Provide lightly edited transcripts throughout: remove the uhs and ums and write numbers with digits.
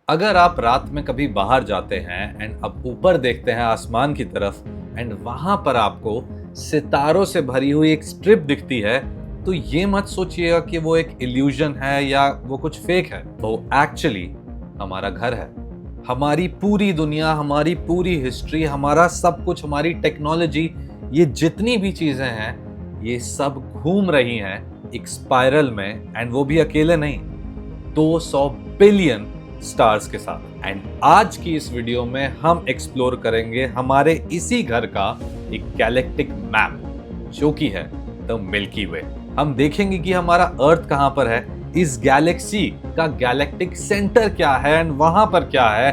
अगर आप रात में कभी बाहर जाते हैं एंड अब ऊपर देखते हैं आसमान की तरफ एंड वहां पर आपको सितारों से भरी हुई एक स्ट्रिप दिखती है, तो ये मत सोचिएगा कि वो एक इल्यूजन है या वो कुछ फेक है। वो एक्चुअली हमारा घर है। हमारी पूरी दुनिया, हमारी पूरी हिस्ट्री, हमारा सब कुछ, हमारी टेक्नोलॉजी, ये जितनी भी चीजें हैं, ये सब घूम रही हैं एक स्पाइरल में, एंड वो भी अकेले नहीं, 200 बिलियन स्टार्स के साथ। एंड आज की इस वीडियो में हम एक्सप्लोर करेंगे हमारे इसी घर का एक गैलेक्टिक मैप, जो कि है द मिल्की वे। हम देखेंगे कि हमारा अर्थ कहां पर है, इस गैलेक्सी का गैलेक्टिक सेंटर क्या है एंड वहां पर क्या है।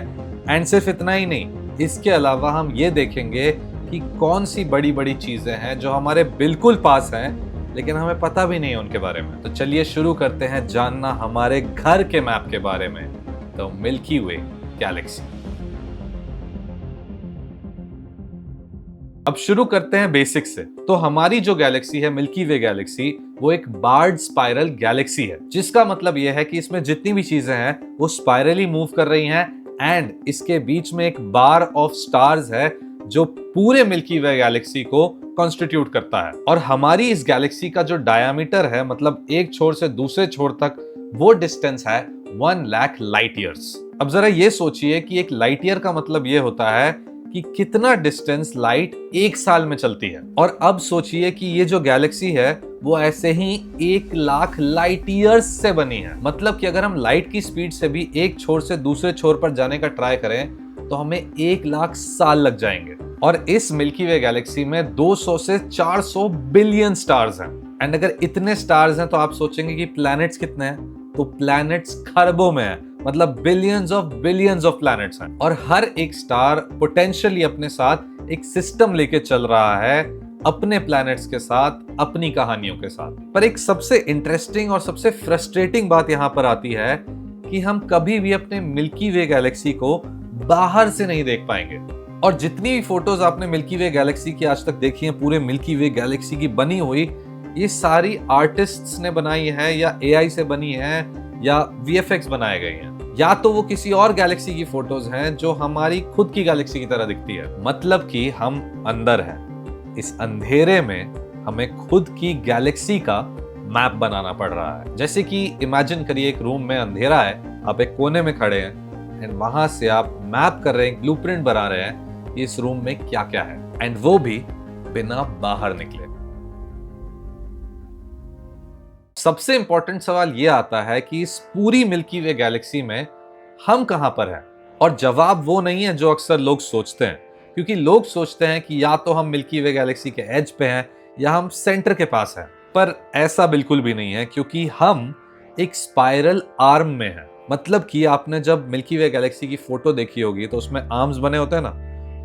एंड सिर्फ इतना ही नहीं, इसके अलावा हम ये देखेंगे कि कौन सी बड़ी बड़ी चीजें हैं जो हमारे बिल्कुल पास हैं लेकिन हमें पता भी नहीं है उनके बारे में। तो चलिए शुरू करते हैं जानना हमारे घर के मैप के बारे में, द मिल्की वे गैलेक्सी। अब शुरू करते हैं बेसिक से। तो हमारी जो गैलेक्सी है, मिल्की वे गैलेक्सी, वो एक बार्ड स्पाइरल गैलेक्सी है, जिसका मतलब यह है कि इसमें जितनी भी चीजें हैं वो स्पाइरली मूव कर रही हैं एंड इसके बीच में एक बार ऑफ स्टार्स है जो पूरे मिल्की वे गैलेक्सी को कॉन्स्टिट्यूट करता है। और हमारी इस गैलेक्सी का जो डायमीटर है, मतलब एक छोर से दूसरे छोर तक, वो डिस्टेंस है 1 लाख लाइट ईयर्स। अब जरा ये सोचिए कि एक लाइट ईयर का मतलब ये होता है कि कितना डिस्टेंस लाइट एक साल में चलती है। और अब सोचिए कि ये जो गैलेक्सी है वो ऐसे ही 1 लाख लाइट ईयर्स से बनी है। मतलब कि अगर हम लाइट की स्पीड से भी एक छोर से दूसरे छोर पर जाने का ट्राई करें तो हमें 1 लाख साल लग जाएंगे। और इस मिल्की वे गैलेक्सी में 200 से 400 बिलियन स्टार्स हैं। एंड अगर इतने स्टार्स हैं तो आप सोचेंगे कि प्लैनेट्स कितने हैं, तो प्लैनेट्स खरबों में है, मतलब बिलियंस ऑफ प्लैनेट्स हैं। और हर एक स्टार पोटेंशियली अपने साथ एक सिस्टम लेके चल रहा है, अपने प्लैनेट्स के साथ, अपनी कहानियों के साथ। पर एक सबसे इंटरेस्टिंग और सबसे फ्रस्ट्रेटिंग बात यहां पर आती है कि हम कभी भी अपने मिल्की वे गैलेक्सी को बाहर से नहीं देख पाएंगे। और जितनी भी फोटोज आपने मिल्की वे गैलेक्सी की आज तक देखी हैं, पूरे मिल्की वे गैलेक्सी की बनी हुई, ये सारी आर्टिस्ट्स ने बनाई है या एआई से बनी है या वीएफएक्स बनाए गए हैं, या तो वो किसी और गैलेक्सी की फोटोज हैं जो हमारी खुद की गैलेक्सी की तरह दिखती है। मतलब कि हम अंदर हैं, इस अंधेरे में हमें खुद की गैलेक्सी का मैप बनाना पड़ रहा है। जैसे कि इमेजिन करिए एक रूम में अंधेरा है, आप एक कोने में खड़े हैं एंड वहां से आप मैप कर रहे हैं, ब्लूप्रिंट बना रहे हैं इस रूम में क्या क्या है, एंड वो भी बिना बाहर निकले। सबसे इंपॉर्टेंट सवाल यह आता है कि इस पूरी मिल्की वे गैलेक्सी में हम कहां पर हैं। और जवाब वो नहीं है जो अक्सर लोग सोचते हैं, क्योंकि लोग सोचते हैं कि या तो हम मिल्की वे गैलेक्सी के एज पे हैं या हम सेंटर के पास हैं। पर ऐसा बिल्कुल भी नहीं है, क्योंकि हम एक स्पाइरल आर्म में हैं। मतलब कि आपने जब मिल्की वे गैलेक्सी की फोटो देखी होगी तो उसमें आर्म्स बने होते हैं ना,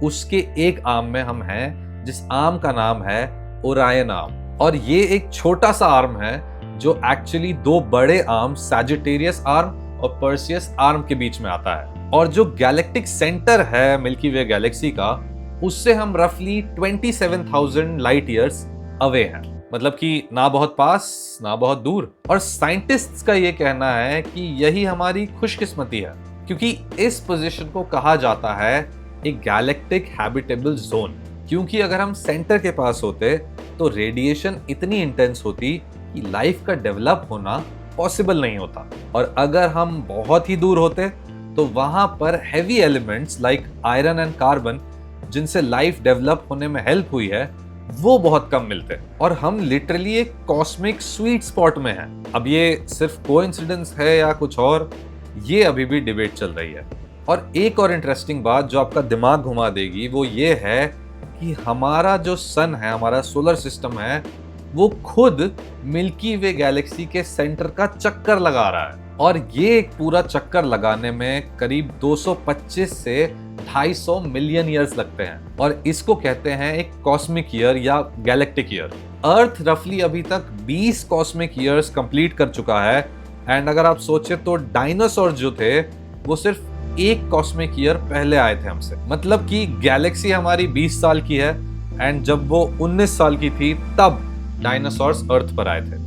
उसके एक आर्म में हम हैं, जिस आर्म का नाम है ओरायन आर्म। और ये एक छोटा सा आर्म है जो एक्चुअली 2 बड़े आर्म, सैजिटेरियस आर्म और पर्सियस आर्म के बीच में आता है। और जो गैलेक्टिक सेंटर है मिल्की वे गैलेक्सी का, उससे हम रफली 27,000 लाइट ईयर्स अवे हैं। मतलब कि ना बहुत पास ना बहुत दूर। और साइंटिस्ट्स का ये कहना है कि यही हमारी खुशकिस्मती है, क्योंकि इस पोजीशन को कहा जाता है एक गैलेक्टिक हैबिटेबल जोन। क्योंकि अगर हम सेंटर के पास होते तो रेडिएशन इतनी इंटेंस होती कि लाइफ का डेवलप होना पॉसिबल नहीं होता। और अगर हम बहुत ही दूर होते तो वहां पर heavy elements like iron and carbon, जिनसे लाइफ डेवलप होने में हेल्प हुई है, वो बहुत कम मिलते। और हम लिटरली एक कॉस्मिक स्वीट स्पॉट में हैं। अब ये सिर्फ कोइंसिडेंस है या कुछ और, ये अभी भी डिबेट चल रही है। और एक और इंटरेस्टिंग बात जो आपका दिमाग घुमा देगी वो ये है कि हमारा जो सन है, हमारा सोलर सिस्टम है, वो खुद मिल्की वे गैलेक्सी के सेंटर का चक्कर लगा रहा है। और ये एक पूरा चक्कर लगाने में करीब 225 से 250 मिलियन ईयर्स लगते हैं। और इसको कहते हैं एक कॉस्मिक ईयर या गैलेक्टिक ईयर। अर्थ रफली अभी तक 20 कॉस्मिक ईयर्स कंप्लीट कर चुका है। एंड अगर आप सोचे तो डायनासोर जो थे वो सिर्फ 1 कॉस्मिक ईयर पहले आए थे हमसे। मतलब कि गैलेक्सी हमारी 20 साल की है एंड जब वो 19 साल की थी तब डायनासोर्स अर्थ पर आए थे।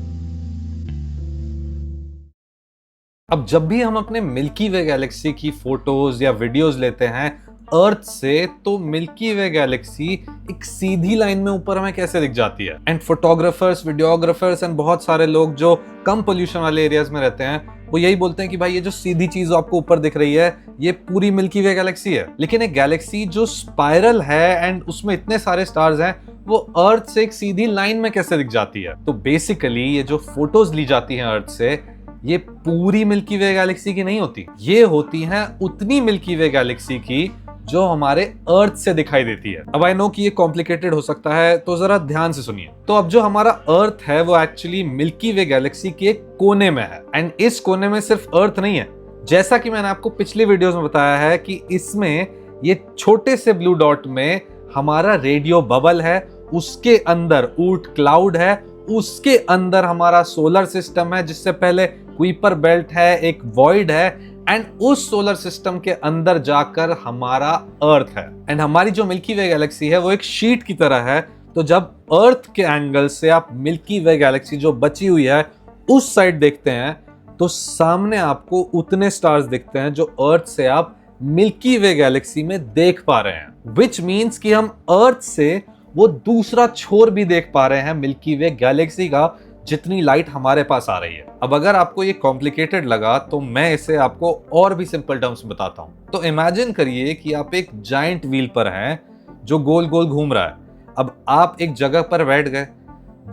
अब जब भी हम अपने मिल्की वे गैलेक्सी की फोटोज या वीडियोस लेते हैं अर्थ से, तो मिल्की वे गैलेक्सी एक सीधी लाइन में ऊपर हमें कैसे दिख जाती है। एंड फोटोग्राफर्स, वीडियोग्राफर्स एंड बहुत सारे लोग जो कम पोल्यूशन वाले एरियाज में रहते हैं, वो यही बोलते हैं कि भाई ये जो सीधी चीज आपको ऊपर दिख रही है, ये पूरी मिल्की वे गैलेक्सी है। लेकिन एक गैलेक्सी जो स्पाइरल है एंड उसमें इतने सारे स्टार्स हैं, वो अर्थ से एक सीधी लाइन में कैसे दिख जाती है। तो बेसिकली ये जो फोटोज ली जाती हैं अर्थ से, ये पूरी मिल्की वे गैलेक्सी की नहीं होती, ये होती हैं उतनी मिल्की वे गैलेक्सी की जो हमारे अर्थ से दिखाई देती है। अब आई नो कि ये कॉम्प्लिकेटेड हो सकता है, तो जरा ध्यान से सुनिए। तो अब जो हमारा अर्थ है वो एक्चुअली मिल्की वे गैलेक्सी के एक कोने में है, एंड इस कोने में सिर्फ अर्थ नहीं है। जैसा कि मैंने आपको पिछले वीडियोस में बताया है कि इसमें ये छोटे से ब्लू डॉट में हमारा रेडियो बबल है, उसके अंदर ऊर्ट क्लाउड है, उसके अंदर हमारा सोलर सिस्टम है, जिससे पहले कुइपर बेल्ट है, एक वॉइड है, एंड उस सोलर सिस्टम के अंदर जाकर हमारा अर्थ है। एंड हमारी जो मिल्की वे गैलेक्सी है वो एक शीट की तरह है। तो जब अर्थ के एंगल से आप मिल्की वे गैलेक्सी जो बची हुई है उस साइड देखते हैं, तो सामने आपको उतने स्टार्स दिखते हैं जो अर्थ से आप मिल्की वे गैलेक्सी में देख पा रहे हैं। विच मीन्स कि हम अर्थ से वो दूसरा छोर भी देख पा रहे हैं मिल्की वे गैलेक्सी का, जितनी लाइट हमारे पास आ रही है। अब अगर आपको ये कॉम्प्लिकेटेड लगा तो मैं इसे आपको और भी सिंपल टर्म्स में बताता हूं। तो इमेजिन करिए कि आप एक जायंट व्हील पर हैं जो गोल गोल घूम रहा है। अब आप एक जगह पर बैठ गए।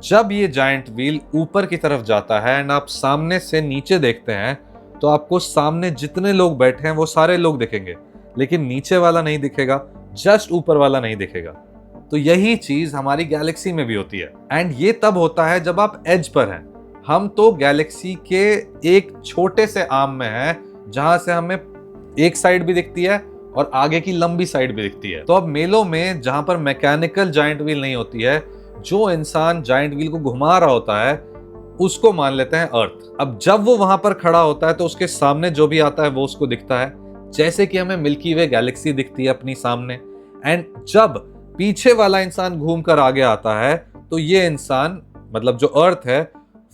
जब ये जायंट व्हील ऊपर की तरफ जाता है एंड आप सामने से नीचे देखते हैं, तो आपको सामने जितने लोग बैठे हैं वो सारे लोग दिखेंगे, लेकिन नीचे वाला नहीं दिखेगा, जस्ट ऊपर वाला नहीं दिखेगा। तो यही चीज हमारी गैलेक्सी में भी होती है, एंड ये तब होता है जब आप एज पर हैं। हम तो गैलेक्सी के एक छोटे से आर्म में हैं, जहां से हमें एक साइड भी दिखती है और आगे की लंबी साइड भी दिखती है। तो अब मेलों में जहां पर मैकेनिकल जायंट व्हील नहीं होती है, जो इंसान जायंट व्हील को घुमा रहा होता है उसको मान लेते हैं अर्थ। अब जब वो वहां पर खड़ा होता है तो उसके सामने जो भी आता है वो उसको दिखता है, जैसे कि हमें मिल्की वे गैलेक्सी दिखती है अपनी सामने। एंड जब पीछे वाला इंसान घूमकर आगे आता है, तो ये इंसान मतलब जो अर्थ है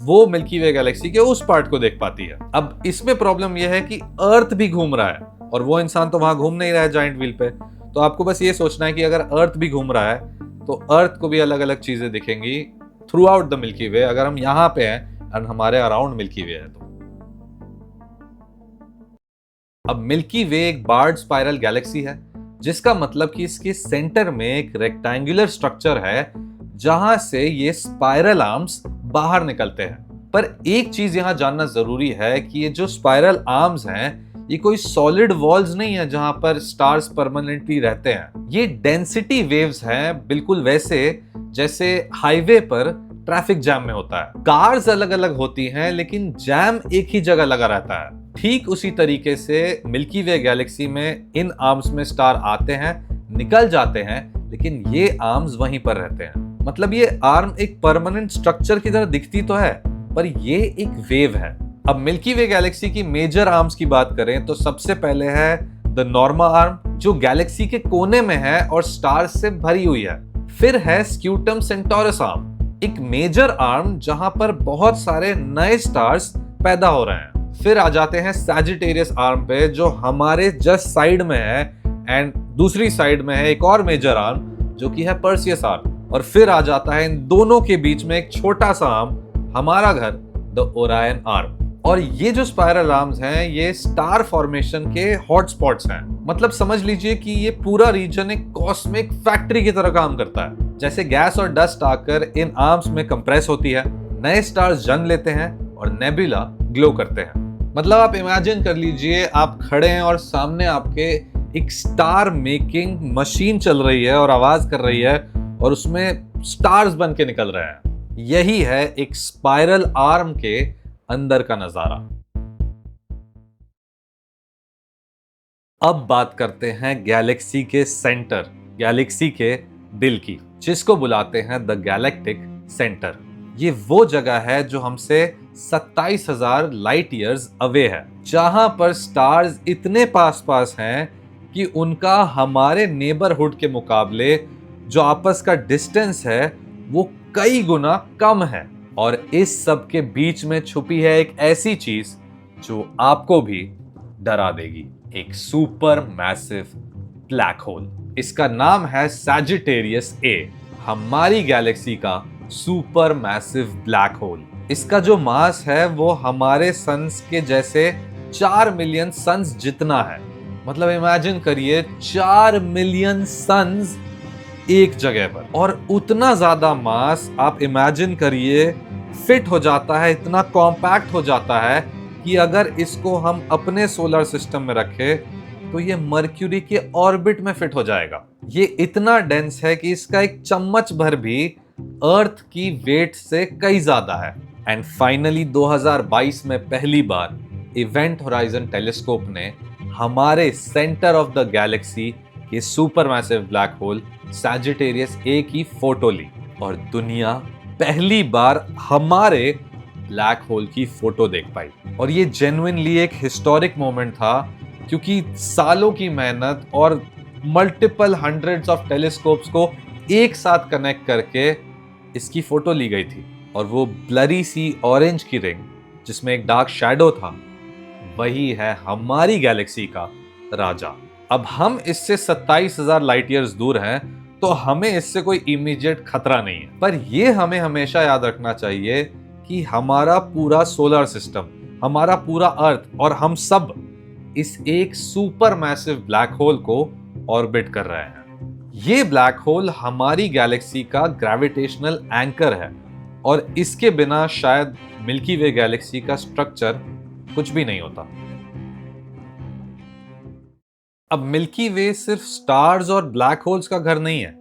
वो मिल्की वे गैलेक्सी के उस पार्ट को देख पाती है। अब इसमें प्रॉब्लम यह है कि अर्थ भी घूम रहा है और वो इंसान तो वहां घूम नहीं रहा है जायंट व्हील पे। तो आपको बस ये सोचना है कि अगर अर्थ भी घूम रहा है तो अर्थ को भी अलग अलग चीजें दिखेंगी थ्रू आउट द मिल्की वे, अगर हम यहाँ पे हैं और हमारे अराउंड मिल्की वे है तो। अब मिल्की वे एक बार्ड स्पाइरल गैलेक्सी है, जिसका मतलब कि इसके सेंटर में एक रेक्टेंगुलर स्ट्रक्चर है जहां से ये स्पाइरल आर्म्स बाहर निकलते हैं। पर एक चीज यहां जानना जरूरी है कि ये जो स्पाइरल आर्म्स हैं, ये कोई सॉलिड वॉल्स नहीं है जहां पर स्टार्स परमानेंटली रहते हैं। ये डेंसिटी वेव्स हैं, बिल्कुल वैसे जैसे हाईवे पर ट्रैफिक जैम में होता है। कार्स अलग अलग होती हैं लेकिन जैम एक ही जगह लगा रहता है। ठीक उसी तरीके से मिल्की वे गैलेक्सी में इन आर्म्स में स्टार आते हैं, निकल जाते हैं, लेकिन ये आर्म्स वहीं पर रहते हैं। मतलब ये आर्म एक परमानेंट स्ट्रक्चर की तरह दिखती तो है, पर ये एक वेव है। अब मिल्की वे गैलेक्सी की मेजर आर्म्स की बात करें तो सबसे पहले है द नॉर्मा आर्म, जो गैलेक्सी के कोने में है और स्टार्स से भरी हुई है। फिर है स्क्यूटम सेंटोरस आर्म, एक मेजर आर्म जहां पर बहुत सारे नए स्टार्स पैदा हो रहे हैं। फिर आ जाते हैं सैजिटेरियस आर्म पे, जो हमारे जस्ट साइड में है, एंड दूसरी साइड में है एक और मेजर आर्म जो कि है पर्सियस आर्म। और फिर आ जाता है इन दोनों के बीच में एक छोटा सा आर्म, हमारा घर द ओरायन आर्म। और ये जो स्पाइरल आर्म्स हैं, ये स्टार फॉर्मेशन के हॉटस्पॉट्स हैं। मतलब समझ लीजिए कि ये पूरा रीजन एक कॉस्मिक फैक्ट्री की तरह काम करता है। जैसे गैस और डस्ट आकर इन आर्म्स में कंप्रेस होती है, नए स्टार्स जन्म लेते हैं और नेबुला ग्लो करते हैं। मतलब आप इमेजिन कर लीजिए, आप खड़े हैं और सामने आपके एक स्टार मेकिंग मशीन चल रही है और आवाज कर रही है और उसमें स्टार्स बन के निकल रहे हैं। यही है एक स्पाइरल आर्म के अंदर का नजारा। अब बात करते हैं गैलेक्सी के सेंटर, गैलेक्सी के दिल की, जिसको बुलाते हैं द गैलेक्टिक सेंटर। ये वो जगह है जो हमसे 27,000 लाइट ईयर्स अवे है, जहां पर स्टार्स इतने पास पास हैं कि उनका हमारे नेबरहुड के मुकाबले जो आपस का डिस्टेंस है वो कई गुना कम है। और इस सब के बीच में छुपी है एक ऐसी चीज जो आपको भी डरा देगी, एक सुपर मैसिव ब्लैक होल। इसका नाम है सैजिटेरियस ए, हमारी गैलेक्सी का सुपर मैसिव ब्लैक होल। इसका जो मास है वो हमारे सन्स के जैसे 4 मिलियन सन्स जितना है। मतलब इमेजिन करिए 4 मिलियन सन्स एक जगह पर, और उतना ज्यादा मास आप इमेजिन करिए फिट हो जाता है, इतना कॉम्पैक्ट हो जाता है कि अगर इसको हम अपने सोलर सिस्टम में रखें तो ये मर्क्यूरी के ऑर्बिट में फिट हो जाएगा। ये इतना डेंस है कि इसका एक चम्मच भर भी अर्थ की वेट से कई ज्यादा है। एंड फाइनली 2022 में पहली बार इवेंट होराइजन टेलीस्कोप ने हमारे सेंटर ऑफ द गैलेक्सी के super massive black hole Sagittarius A की फोटो ली, और दुनिया पहली बार हमारे ब्लैक होल की फोटो देख पाई। और ये जेन्युइनली एक हिस्टोरिक मोमेंट था, क्योंकि सालों की मेहनत और मल्टीपल हंड्रेड्स ऑफ टेलीस्कोप्स को एक साथ कनेक्ट करके इसकी फोटो ली गई थी। और वो ब्लरी सी ऑरेंज की रिंग जिसमें एक डार्क शैडो था, वही है हमारी गैलेक्सी का राजा। अब हम इससे 27,000 लाइट ईयर्स दूर हैं, तो हमें इससे कोई इमीडिएट खतरा नहीं है। पर यह हमें हमेशा याद रखना चाहिए कि हमारा पूरा सोलर सिस्टम, हमारा पूरा अर्थ और हम सब इस एक सुपर मैसिव ब्लैक होल को ऑर्बिट कर रहे हैं। ये ब्लैक होल हमारी गैलेक्सी का ग्रेविटेशनल एंकर है, और इसके बिना शायद मिल्की वे गैलेक्सी का स्ट्रक्चर कुछ भी नहीं होता। अब मिल्की वे सिर्फ स्टार्स और ब्लैक होल्स का घर नहीं है,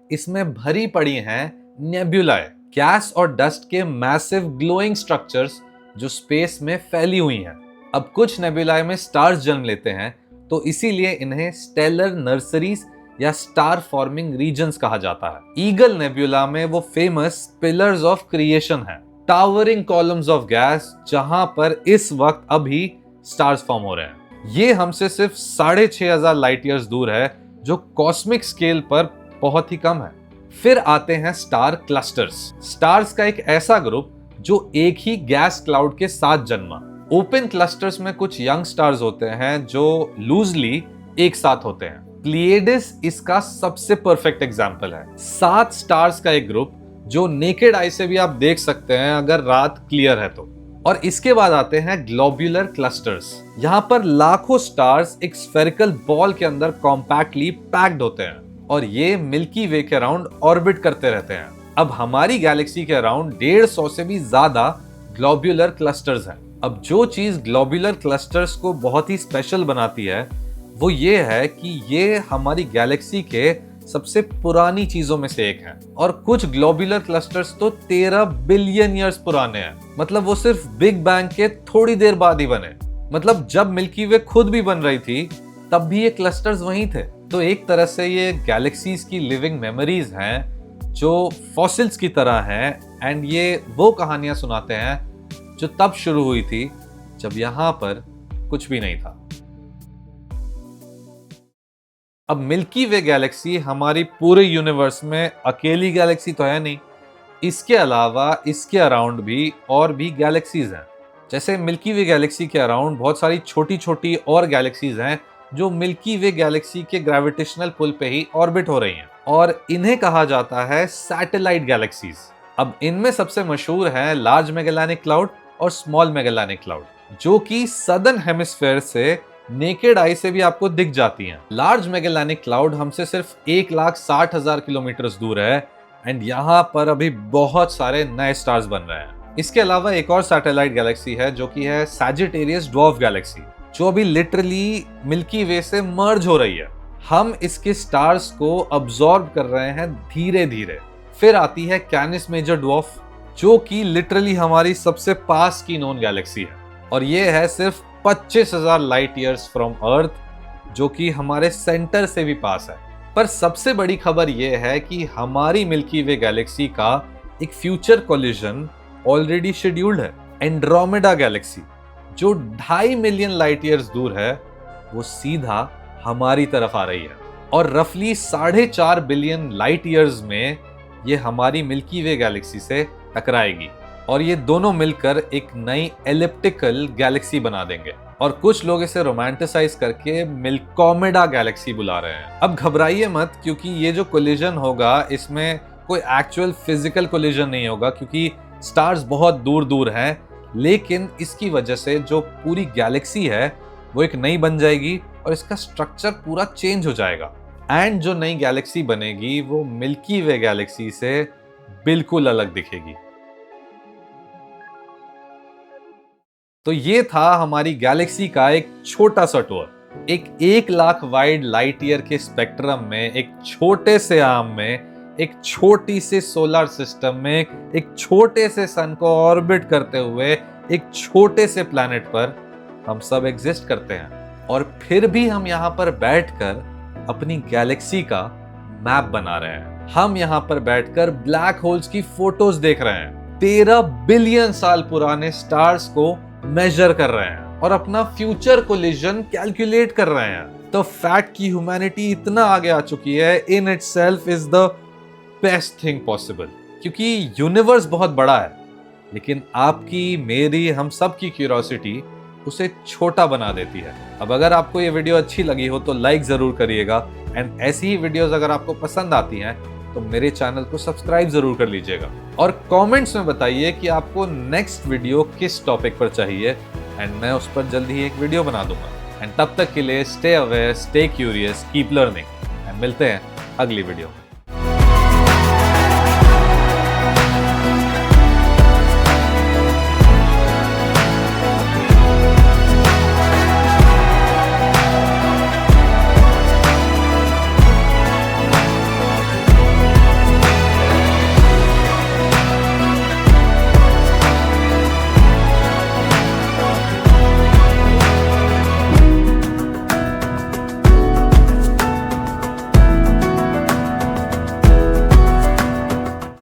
इसमें भरी पड़ी हैं नेब्युलाए, गैस और डस्ट के मैसिव ग्लोइंग स्ट्रक्चर्स जो स्पेस में फैली हुई हैं। अब कुछ नेब्युलाए में स्टार्स जन्म लेते हैं, तो इसीलिए इन्हें स्टेलर नर्सरीज या स्टार फॉर्मिंग रीजन्स कहा जाता है। ईगल नेब्युला में वो फेमस पिलर्स ऑफ क्रिएशन है, टावरिंग कॉलम्स ऑफ गैस, जहां पर इस वक्त अभी स्टार्स फॉर्म हो रहे हैं। ये हमसे सिर्फ 6,500 लाइट ईयर्स दूर है, जो कॉस्मिक स्केल पर बहुत ही कम है। फिर आते हैं स्टार क्लस्टर्स। स्टार्स का एक ऐसा ग्रुप जो एक ही गैस क्लाउड के साथ जन्मा। ओपन क्लस्टर्स में कुछ यंग स्टार्स होते हैं जो लूजली एक साथ होते हैं। प्लिएडिस इसका सबसे परफेक्ट एग्जाम्पल है। 7 स्टार्स का एक ग्रुप जो नेकेड आई से भी आप देख सकते हैं अगर रात क्लियर है तो। और इसके बाद आते हैं ग्लोब्यूलर क्लस्टर्स। यहां पर लाखों स्टार्स एक स्फेरिकल बॉल के अंदर कॉम्पैक्टली पैक्ड होते हैं, और ये मिल्की वे के अराउंड ऑर्बिट करते रहते हैं। अब हमारी गैलेक्सी के अराउंड 150 से भी ज्यादा ग्लोब्यूलर क्लस्टर्स हैं। अब जो चीज ग्लोब्यूलर क्लस्टर्स को बहुत ही स्पेशल बनाती है वो ये है कि ये हमारी गैलेक्सी के सबसे पुरानी चीजों में से एक है। और कुछ ग्लोब्यूलर क्लस्टर्स तो 13 बिलियन ईयर्स पुराने हैं। मतलब वो सिर्फ बिग बैंग के थोड़ी देर बाद ही बने। मतलब जब मिल्की वे खुद भी बन रही थी तब भी ये क्लस्टर्स वहीं थे। तो एक तरह से ये गैलेक्सीज की लिविंग मेमोरीज हैं जो फॉसिल्स की तरह हैं, एंड ये वो कहानियां सुनाते हैं जो तब शुरू हुई थी जब यहां पर कुछ भी नहीं था। अब मिल्की वे गैलेक्सी हमारी पूरे यूनिवर्स में अकेली गैलेक्सी तो है नहीं, इसके अलावा इसके अराउंड भी और भी गैलेक्सीज हैं। जैसे मिल्की वे गैलेक्सी के अराउंड बहुत सारी छोटी छोटी और गैलेक्सीज हैं जो मिल्की वे गैलेक्सी के ग्रेविटेशनल पुल पे ही ऑर्बिट हो रही हैं, और इन्हें कहा जाता है सैटेलाइट गैलेक्सीज। अब इनमें सबसे मशहूर है लार्ज मैगेलेनिक क्लाउड और स्मॉल मैगेलेनिक क्लाउड, जो कि सदर्न हेमिस्फेयर से नेकेड आई से भी आपको दिख जाती हैं। लार्ज मैगेलेनिक क्लाउड हमसे सिर्फ 1,60,000 किलोमीटर दूर है, एंड यहाँ पर अभी बहुत सारे नए स्टार्स बन रहे हैं। इसके अलावा एक और सैटेलाइट गैलेक्सी है जो कि है सैजिटेरियस ड्वार्फ गैलेक्सी, जो अभी लिटरली मिल्की वे से मर्ज हो रही है। हम इसके स्टार्स को अब्सॉर्ब कर रहे हैं धीरे धीरे। फिर आती है कैनिस मेजर ड्वार्फ, जो कि लिटरली हमारी सबसे पास की नोन गैलेक्सी है, और ये है सिर्फ 25,000 लाइट ईयर्स फ्रॉम अर्थ, जो कि हमारे सेंटर से भी पास है। पर सबसे बड़ी खबर यह है कि हमारी मिल्की वे गैलेक्सी का एक फ्यूचर कोलिजन ऑलरेडी शेड्यूल्ड है। एंड्रोमेडा गैलेक्सी, जो 2.5 मिलियन लाइट ईयर्स दूर है, वो सीधा हमारी तरफ आ रही है, और रफली 4.5 बिलियन लाइट ईयर्स में ये हमारी मिल्की वे गैलेक्सी से टकराएगी। और ये दोनों मिलकर एक नई एलिप्टिकल गैलेक्सी बना देंगे और कुछ लोग इसे रोमांटिसाइज करके मिल्कोमेडा गैलेक्सी बुला रहे हैं। अब घबराइए मत, क्योंकि ये जो कोलिजन होगा इसमें कोई एक्चुअल फिजिकल कोलिजन नहीं होगा, क्योंकि स्टार्स बहुत दूर दूर हैं, लेकिन इसकी वजह से जो पूरी गैलेक्सी है वो एक नई बन जाएगी और इसका स्ट्रक्चर पूरा चेंज हो जाएगा। एंड जो नई गैलेक्सी बनेगी वो मिल्की वे गैलेक्सी से बिल्कुल अलग दिखेगी। तो ये था हमारी गैलेक्सी का एक छोटा सा टूर। एक 1 लाख वाइड लाइट ईयर के स्पेक्ट्रम में, एक छोटे से आर्म में, एक छोटी सी सोलर सिस्टम में, एक छोटे से सन को ऑर्बिट करते हुए एक छोटे से प्लैनेट पर हम सब एग्जिस्ट करते हैं। और फिर भी हम यहाँ पर बैठकर अपनी गैलेक्सी का मैप बना रहे हैं। हम यहाँ पर बैठकर ब्लैक होल्स की फोटोज देख रहे हैं, 13 बिलियन साल पुराने स्टार्स को मेजर कर रहे हैं और अपना फ्यूचर कोलिजन कैलकुलेट कर रहे हैं। तो फैक्ट की ह्यूमैनिटी इतना आगे आ चुकी है, in itself is the best thing possible, क्योंकि यूनिवर्स बहुत बड़ा है, लेकिन आपकी, मेरी, हम सब की क्यूरियोसिटी उसे छोटा बना देती है। अब अगर आपको ये वीडियो अच्छी लगी हो तो लाइक जरूर करिएगा, एंड ऐसी ही वीडियोस अगर आपको पसंद आती हैं तो मेरे चैनल को सब्सक्राइब जरूर कर लीजिएगा और कमेंट्स में बताइए कि आपको नेक्स्ट वीडियो किस टॉपिक पर चाहिए, एंड मैं उस पर जल्दी ही एक वीडियो बना दूंगा। एंड तब तक के लिए stay aware, stay curious, keep learning, and मिलते हैं अगली वीडियो में।